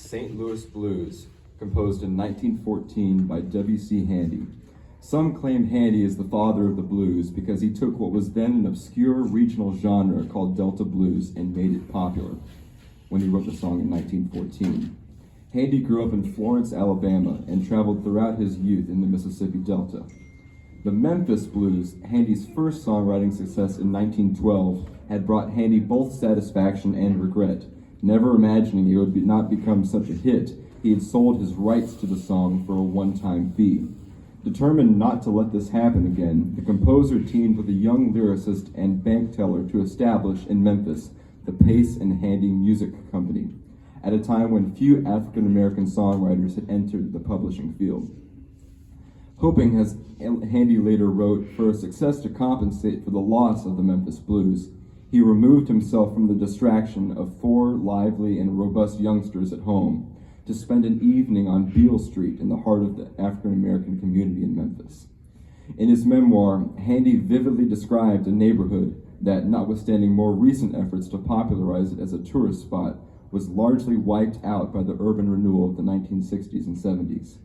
St. Louis Blues, composed in 1914 by W.C. Handy. Some claim Handy is the father of the blues because he took what was then an obscure regional genre called Delta Blues and made it popular when he wrote the song in 1914. Handy grew up in Florence, Alabama, and traveled throughout his youth in the Mississippi Delta. The Memphis Blues, Handy's first songwriting success in 1912, had brought Handy both satisfaction and regret. Never imagining it would not become such a hit, he had sold his rights to the song for a one-time fee. Determined not to let this happen again, the composer teamed with a young lyricist and bank teller to establish in Memphis the Pace and Handy Music Company, at a time when few African-American songwriters had entered the publishing field. Hoping, as Handy later wrote, for a success to compensate for the loss of the Memphis Blues, he removed himself from the distraction of 4 lively and robust youngsters at home to spend an evening on Beale Street in the heart of the African-American community in Memphis. In his memoir, Handy vividly described a neighborhood that, notwithstanding more recent efforts to popularize it as a tourist spot, was largely wiped out by the urban renewal of the 1960s and 70s.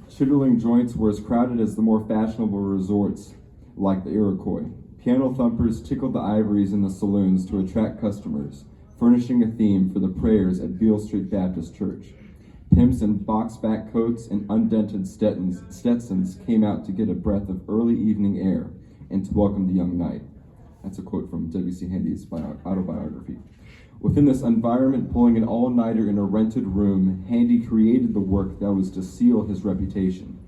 Chitterling joints were as crowded as the more fashionable resorts, like the Iroquois. Piano thumpers tickled the ivories in the saloons to attract customers, furnishing a theme for the prayers at Beale Street Baptist Church. Pimps in box-back coats and undented Stetsons came out to get a breath of early evening air and to welcome the young night. That's a quote from W.C. Handy's autobiography. Within this environment, pulling an all-nighter in a rented room, Handy created the work that was to seal his reputation.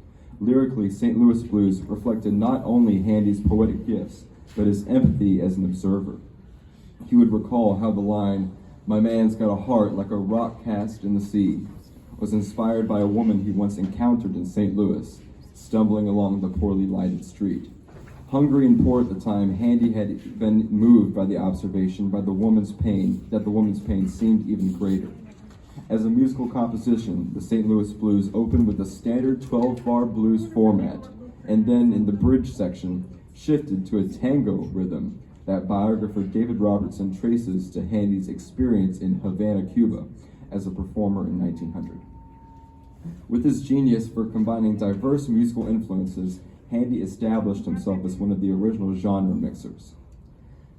Lyrically, St. Louis Blues reflected not only Handy's poetic gifts, but his empathy as an observer. He would recall how the line, "My man's got a heart like a rock cast in the sea," was inspired by a woman he once encountered in St. Louis, stumbling along the poorly lighted street. Hungry and poor at the time, Handy had been moved by the observation that the woman's pain seemed even greater. As a musical composition, the St. Louis Blues opened with a standard 12-bar blues format, and then in the bridge section, shifted to a tango rhythm that biographer David Robertson traces to Handy's experience in Havana, Cuba, as a performer in 1900. With his genius for combining diverse musical influences, Handy established himself as one of the original genre mixers.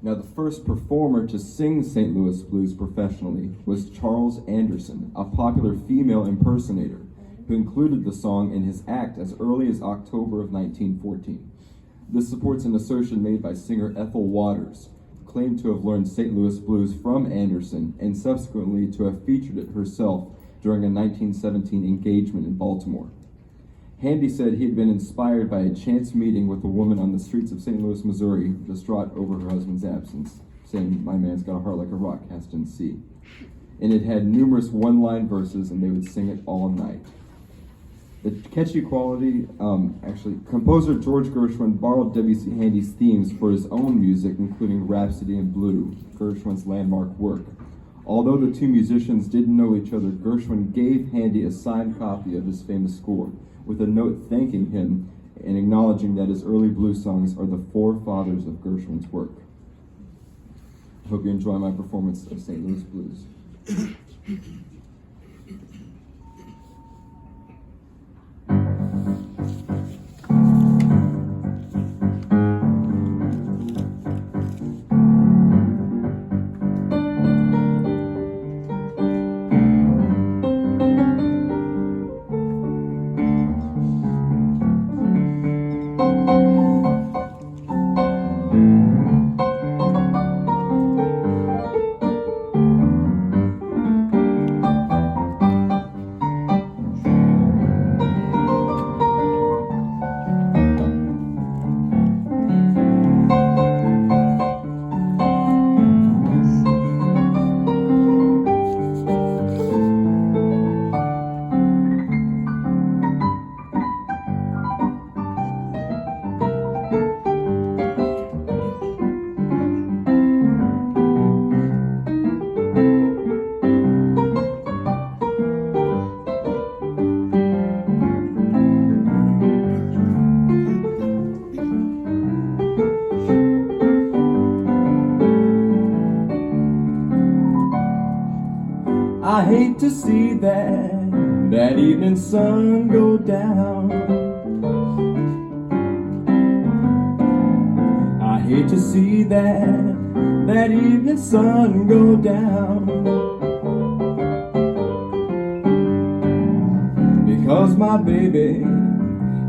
Now, the first performer to sing St. Louis Blues professionally was Charles Anderson, a popular female impersonator, who included the song in his act as early as October of 1914. This supports an assertion made by singer Ethel Waters, who claimed to have learned St. Louis Blues from Anderson and subsequently to have featured it herself during a 1917 engagement in Baltimore. Handy said he had been inspired by a chance meeting with a woman on the streets of St. Louis, Missouri, distraught over her husband's absence, saying, "My man's got a heart like a rock cast in the sea." And it had numerous one-line verses, and they would sing it all night. The catchy quality, composer George Gershwin borrowed W.C. Handy's themes for his own music, including Rhapsody in Blue, Gershwin's landmark work. Although the two musicians didn't know each other, Gershwin gave Handy a signed copy of his famous score, with a note thanking him and acknowledging that his early blues songs are the forefathers of Gershwin's work. I hope you enjoy my performance of St. Louis Blues. see that evening sun go down. I hate to see that evening sun go down, because my baby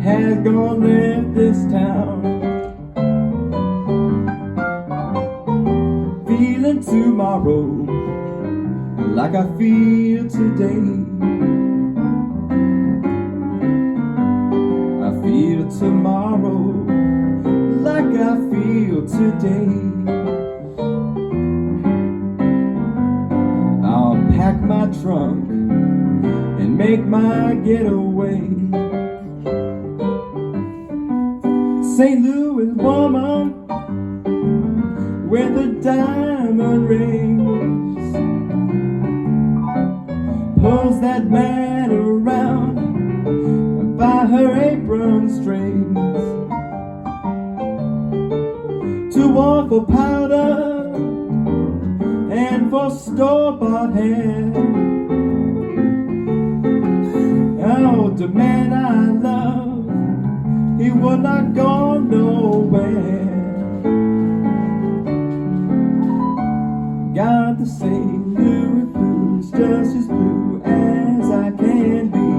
has gone left this town. Feeling tomorrow like I feel today. I feel tomorrow like I feel today. I'll pack my trunk and make my getaway. St. Louis woman with the diamond rings pulls that man around by her apron strings. Too warm for powder and for store-bought hair. Oh, the man I love, he will not go nowhere. Got the St. Louis blues, just as blue as I can be.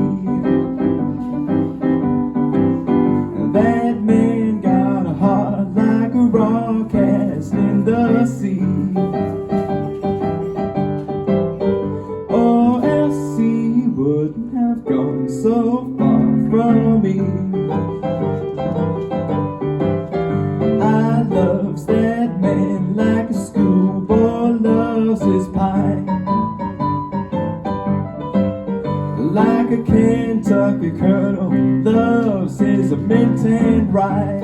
That man got a heart like a rock cast in the sea. Or else he wouldn't have gone so far from me. I loves that man like a schoolboy loves his pie, like a Kentucky colonel loves his mint and rye.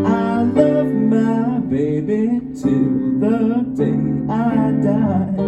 I love my baby till the day I die.